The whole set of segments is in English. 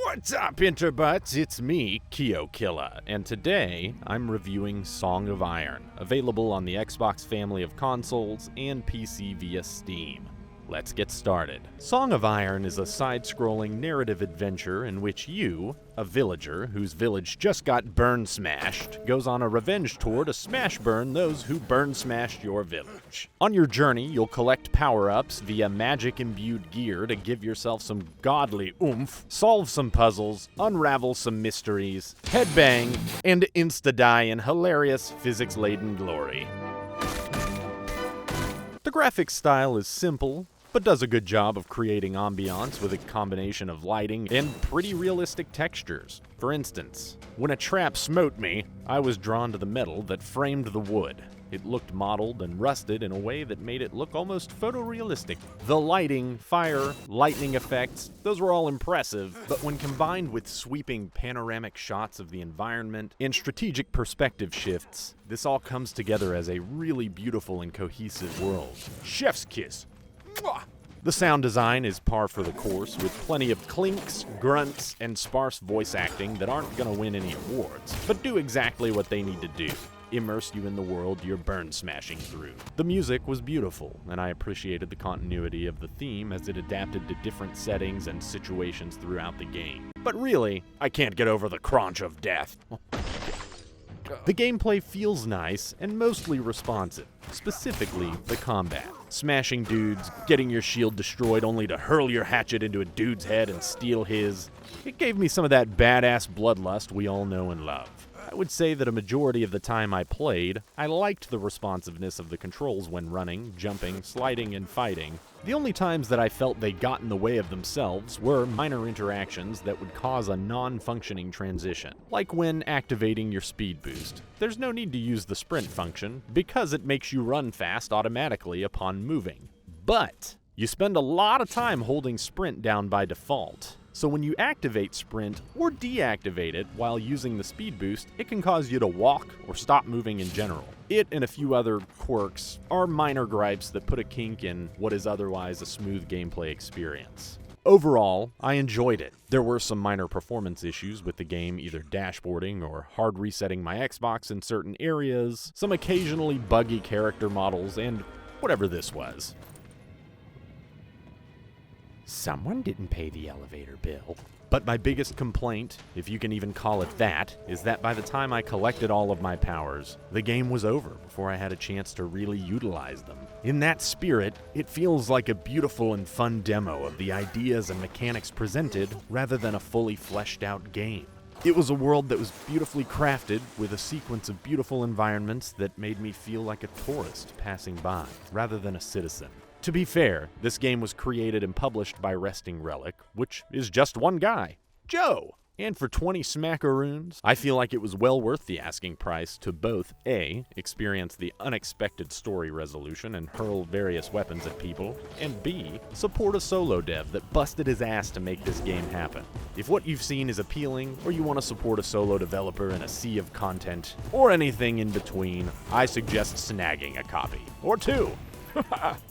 What's up, Interbutts? It's me, KioKilla, and today I'm reviewing Song of Iron, available on the Xbox family of consoles and PC via Steam. Let's get started. Song of Iron is a side-scrolling narrative adventure in which you, a villager whose village just got burn-smashed, goes on a revenge tour to smash-burn those who burn-smashed your village. On your journey, you'll collect power-ups via magic-imbued gear to give yourself some godly oomph, solve some puzzles, unravel some mysteries, headbang, and insta-die in hilarious physics-laden glory. The graphics style is simple, but does a good job of creating ambiance with a combination of lighting and pretty realistic textures. For instance, when a trap smote me, I was drawn to the metal that framed the wood. It looked mottled and rusted in a way that made it look almost photorealistic. The lighting, fire, lightning effects, those were all impressive, but when combined with sweeping panoramic shots of the environment and strategic perspective shifts, this all comes together as a really beautiful and cohesive world. Chef's kiss. Mwah! The sound design is par for the course, with plenty of clinks, grunts, and sparse voice acting that aren't gonna win any awards, but do exactly what they need to do. Immerse you in the world you're burn-smashing through. The music was beautiful, and I appreciated the continuity of the theme as it adapted to different settings and situations throughout the game. But really, I can't get over the crunch of death. The gameplay feels nice and mostly responsive, specifically the combat. Smashing dudes, getting your shield destroyed only to hurl your hatchet into a dude's head and steal his. It gave me some of that badass bloodlust we all know and love. I would say that a majority of the time I played, I liked the responsiveness of the controls when running, jumping, sliding, and fighting. The only times that I felt they got in the way of themselves were minor interactions that would cause a non-functioning transition, like when activating your speed boost. There's no need to use the sprint function, because it makes you run fast automatically upon moving. But you spend a lot of time holding sprint down by default. So when you activate sprint or deactivate it while using the speed boost, it can cause you to walk or stop moving in general. It and a few other quirks are minor gripes that put a kink in what is otherwise a smooth gameplay experience. Overall, I enjoyed it. There were some minor performance issues with the game either dashboarding or hard resetting my Xbox in certain areas, some occasionally buggy character models, and whatever this was. Someone didn't pay the elevator bill. But my biggest complaint, if you can even call it that, is that by the time I collected all of my powers, the game was over before I had a chance to really utilize them. In that spirit, it feels like a beautiful and fun demo of the ideas and mechanics presented rather than a fully fleshed out game. It was a world that was beautifully crafted with a sequence of beautiful environments that made me feel like a tourist passing by rather than a citizen. To be fair, this game was created and published by Resting Relic, which is just one guy, Joe. And for 20 smackaroons, I feel like it was well worth the asking price to both A, experience the unexpected story resolution and hurl various weapons at people, and B, support a solo dev that busted his ass to make this game happen. If what you've seen is appealing, or you want to support a solo developer in a sea of content, or anything in between, I suggest snagging a copy. Or two.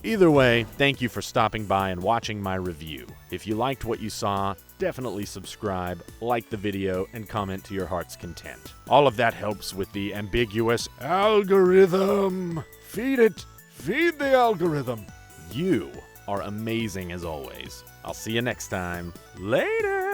Either way, thank you for stopping by and watching my review. If you liked what you saw, definitely subscribe, like the video, and comment to your heart's content. All of that helps with the ambiguous algorithm. Feed it. Feed the algorithm. You are amazing as always. I'll see you next time. Later.